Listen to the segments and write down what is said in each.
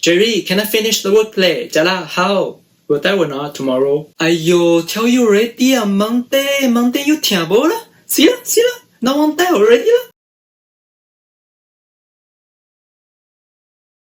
Jerry, can I finish the workplay? Jala, how? Will that one not tomorrow? 哎呦 tell you already 啊 Monday 又听无了 See啦 Now on day already 啦。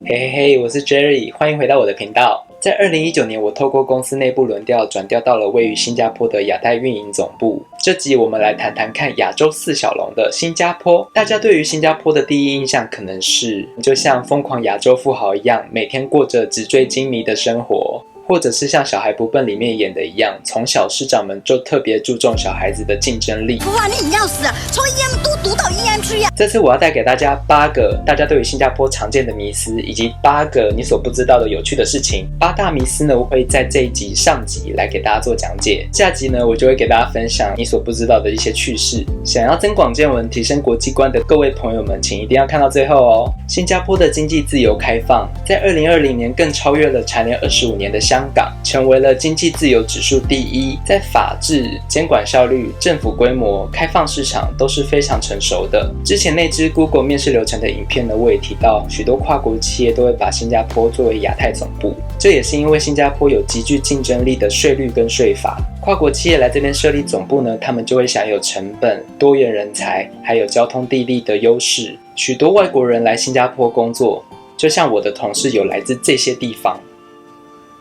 嘿嘿嘿，我是 Jerry， 欢迎回到我的频道。在2019年，我透过公司内部轮调转调到了位于新加坡的亚太运营总部。这集我们来谈谈看亚洲四小龙的新加坡。大家对于新加坡的第一印象可能是，就像疯狂亚洲富豪一样，每天过着纸醉金迷的生活。或者是像小孩不笨里面演的一样，从小师长们就特别注重小孩子的竞争力。哇，你要死啊！从 EM 读到 EM 去呀！这次我要带给大家8个大家对于新加坡常见的迷思，以及8个你所不知道的有趣的事情。8大迷思呢，我会在这一集上集来给大家做讲解，下集呢，我就会给大家分享你所不知道的一些趣事。想要增广见闻、提升国际观的各位朋友们，请一定要看到最后哦。新加坡的经济自由开放，在2020年更超越了蝉联25年的香港，成为了经济自由指数第1，在法治、监管效率、政府规模、开放市场都是非常成熟的。之前那支 Google 面试流程的影片呢，我也提到，许多跨国企业都会把新加坡作为亚太总部，这也是因为新加坡有极具竞争力的税率跟税法。跨国企业来这边设立总部呢，他们就会享有成本、多元人才，还有交通地利的优势。许多外国人来新加坡工作，就像我的同事有来自这些地方。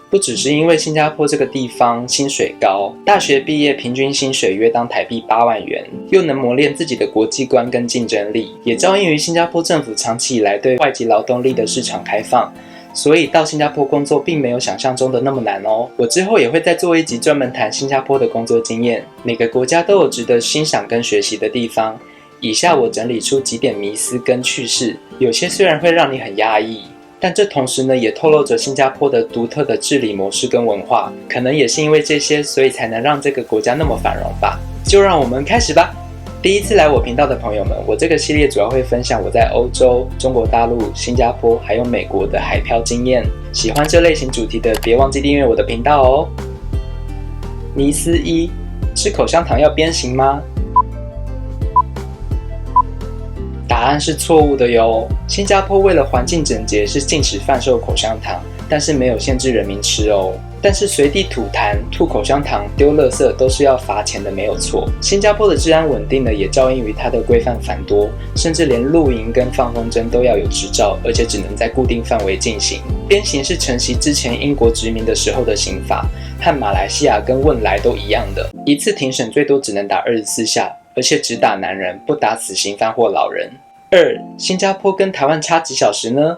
不只是因为新加坡这个地方薪水高，大学毕业平均薪水约当台币8万元，又能磨练自己的国际观跟竞争力，也照应于新加坡政府长期以来对外籍劳动力的市场开放，所以到新加坡工作并没有想象中的那么难哦。我之后也会再做一集专门谈新加坡的工作经验，每个国家都有值得欣赏跟学习的地方。以下我整理出几点迷思跟趣事，有些虽然会让你很压抑，但这同时呢，也透露着新加坡的独特的治理模式跟文化，可能也是因为这些，所以才能让这个国家那么繁荣吧。就让我们开始吧。第一次来我频道的朋友们，我这个系列主要会分享我在欧洲、中国大陆、新加坡还有美国的海漂经验。喜欢这类型主题的，别忘记订阅我的频道哦。迷思1：吃口香糖要鞭刑吗？答案是错误的哟。新加坡为了环境整洁是禁止贩售口香糖，但是没有限制人民吃哦。但是随地吐痰、吐口香糖、丢垃圾都是要罚钱的，没有错。新加坡的治安稳定呢，也照应于它的规范繁多，甚至连露营跟放风筝都要有执照，而且只能在固定范围进行。鞭刑是承袭之前英国殖民的时候的刑法，和马来西亚跟汶莱都一样的，一次庭审最多只能打24下，而且只打男人，不打死刑犯或老人。2. 新加坡跟台湾差几小时呢？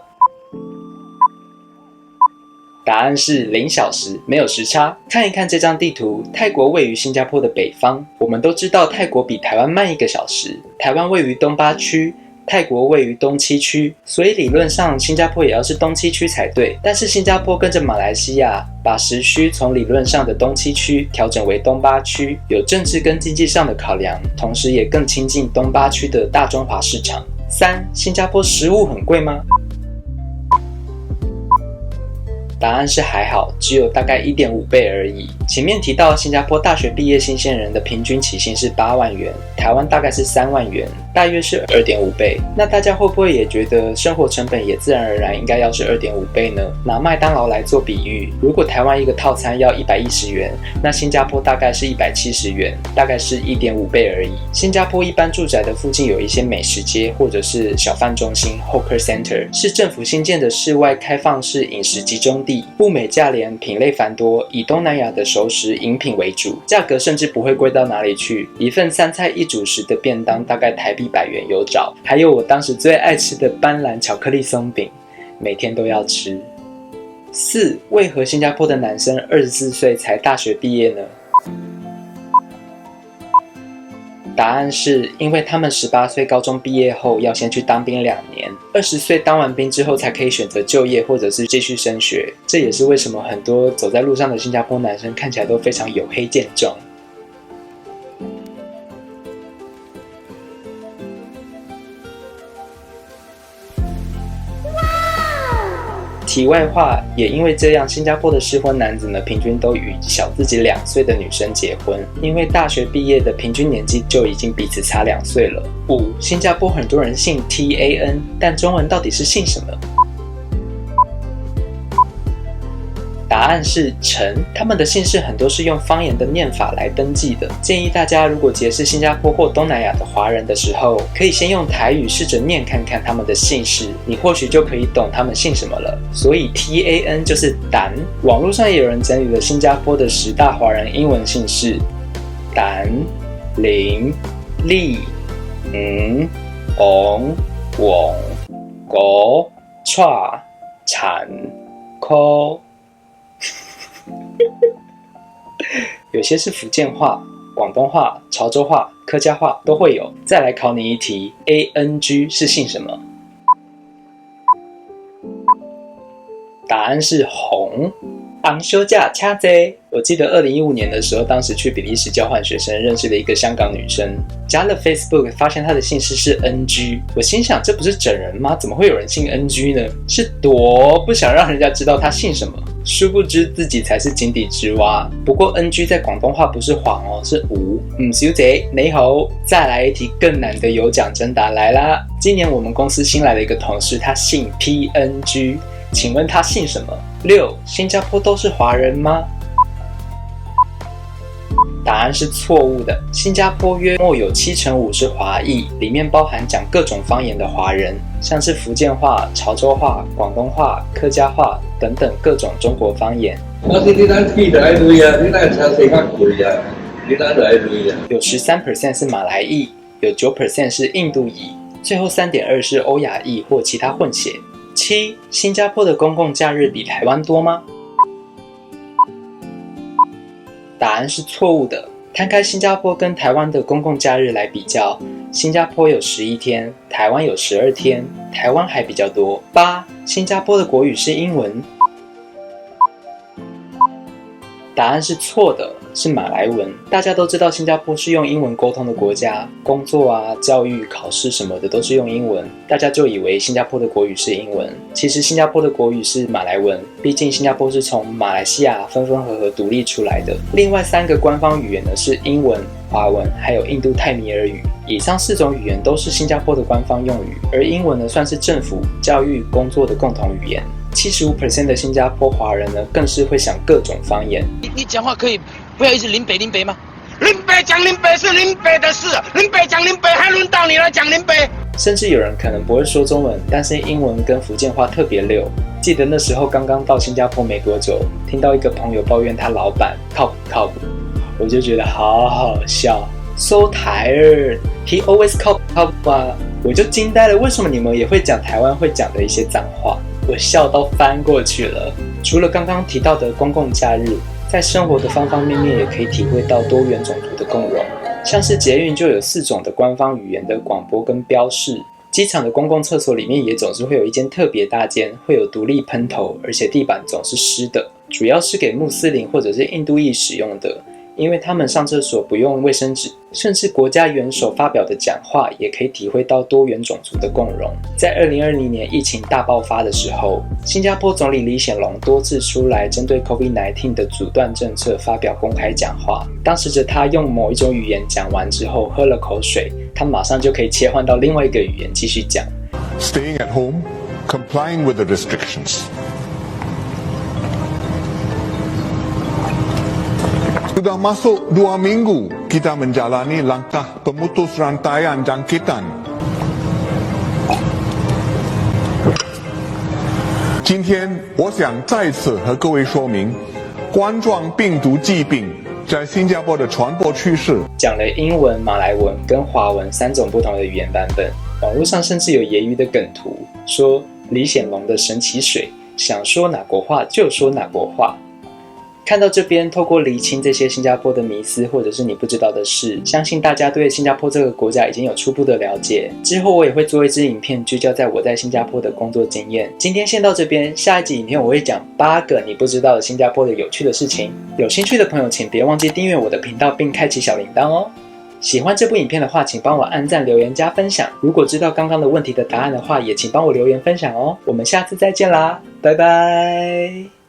答案是0小时，没有时差。看一看这张地图，泰国位于新加坡的北方。我们都知道泰国比台湾慢1个小时，台湾位于东8区，泰国位于东7区，所以理论上新加坡也要是东7区才对。但是新加坡跟着马来西亚，把时区从理论上的东7区调整为东8区，有政治跟经济上的考量，同时也更亲近东8区的大中华市场。3. 新加坡食物很贵吗？答案是还好，只有大概 1.5 倍而已。前面提到新加坡大学毕业新鲜人的平均起薪是8万元，台湾大概是3万元，大约是 2.5 倍。那大家会不会也觉得生活成本也自然而然应该要是 2.5 倍呢？拿麦当劳来做比喻，如果台湾一个套餐要110元，那新加坡大概是170元，大概是 1.5 倍而已。新加坡一般住宅的附近有一些美食街或者是小贩中心 Hawker Center， 是政府新建的室外开放式饮食集中地，物美价廉，品类繁多，以东南亚的熟食饮品为主，价格甚至不会贵到哪里去。一份3菜1主食的便当大概台币100元有找，还有我当时最爱吃的斑斓巧克力松饼，每天都要吃。4. 为何新加坡的男生24岁才大学毕业呢？答案是因为他们18岁高中毕业后要先去当兵2年，20岁当完兵之后才可以选择就业或者是继续升学。这也是为什么很多走在路上的新加坡男生看起来都非常黝黑健壮。题外话，也因为这样，新加坡的适婚男子呢，平均都与小自己2岁的女生结婚，因为大学毕业的平均年纪就已经彼此差2岁了。5. 新加坡很多人姓 TAN， 但中文到底是姓什么？案是陈，他们的姓氏很多是用方言的念法来登记的。建议大家如果结识新加坡或东南亚的华人的时候，可以先用台语试着念看看他们的姓氏，你或许就可以懂他们姓什么了。所以 TAN 就是胆。网络上也有人整理了新加坡的10大华人英文姓氏：胆、林、利、翁、翁、国、串、产、科。有些是福建话、广东话、潮州话、客家话都会有。再来考你一题 ，ANG 是姓什么？答案是洪。昂休假掐贼。我记得2015年的时候，当时去比利时交换学生，认识了一个香港女生，加了 Facebook， 发现她的姓氏是 NG。我心想，这不是整人吗？怎么会有人姓 NG 呢？是多不想让人家知道她姓什么。殊不知自己才是井底之蛙。不过 NG 在广东话不是黄哦，是无。小姐你好。再来一题更难的有奖征答来啦！今年我们公司新来的一个同事，他姓 PNG， 请问他姓什么？6. 新加坡都是华人吗？答案是错误的。新加坡约莫有5%是华裔，里面包含讲各种方言的华人，像是福建话、潮州话、广东话、客家话等等各种中国方言。有13% 是马来裔，有9% 是印度裔，最后3.2% 是欧亚裔或其他混血。7. 新加坡的公共假日比台湾多吗？答案是错误的。摊开新加坡跟台湾的公共假日来比较，新加坡有11天，台湾有12天，台湾还比较多。8. 新加坡的国语是英文。答案是错的，是马来文。大家都知道新加坡是用英文沟通的国家，工作啊、教育、考试什么的都是用英文，大家就以为新加坡的国语是英文。其实新加坡的国语是马来文，毕竟新加坡是从马来西亚分分合合独立出来的。另外3个官方语言呢是英文、华文还有印度泰米尔语。以上4种语言都是新加坡的官方用语，而英文呢算是政府、教育、工作的共同语言。75% 的新加坡华人呢，更是会讲各种方言。你讲话可以不要一直林北吗？林北讲林北是林北的事，林北讲林北还轮到你来讲林北？甚至有人可能不会说中文，但是英文跟福建话特别溜。记得那时候刚刚到新加坡没多久，听到一个朋友抱怨他老板靠谱，我就觉得好好笑。So tired, he always 靠谱啊！我就惊呆了，为什么你们也会讲台湾会讲的一些脏话？我笑到翻过去了。除了刚刚提到的公共假日，在生活的方方面面也可以体会到多元种族的共融。像是捷运就有4种的官方语言的广播跟标示，机场的公共厕所里面也总是会有一间特别大间，会有独立喷头，而且地板总是湿的，主要是给穆斯林或者是印度裔使用的。因为他们上厕所不用卫生纸，甚至国家元首发表的讲话也可以体会到多元种族的共融。在2020年疫情大爆发的时候，新加坡总理李显龙多次出来针对 COVID-19 的阻断政策发表公开讲话。当时的他用某一种语言讲完之后喝了口水，他马上就可以切换到另外一个语言继续讲。Staying at home, complying with the restrictions. Sudah masuk 2 minggu kita menjalani langkah pemutus rantaian jangkitan. 今天我想再次和各位说明，冠状病毒疾病在新加坡的传播趋势。讲了英文、马来文跟华文3种不同的语言版本，网络上甚至有揶揄的梗图，说李显龙的神奇水，想说哪国话就说哪国话。看到这边，透过厘清这些新加坡的迷思或者是你不知道的事，相信大家对新加坡这个国家已经有初步的了解。之后我也会做一支影片聚焦在我在新加坡的工作经验。今天先到这边，下一集影片我会讲8个你不知道的新加坡的有趣的事情。有兴趣的朋友请别忘记订阅我的频道并开启小铃铛哦。喜欢这部影片的话，请帮我按赞、留言、加分享。如果知道刚刚的问题的答案的话，也请帮我留言分享哦。我们下次再见啦，拜拜。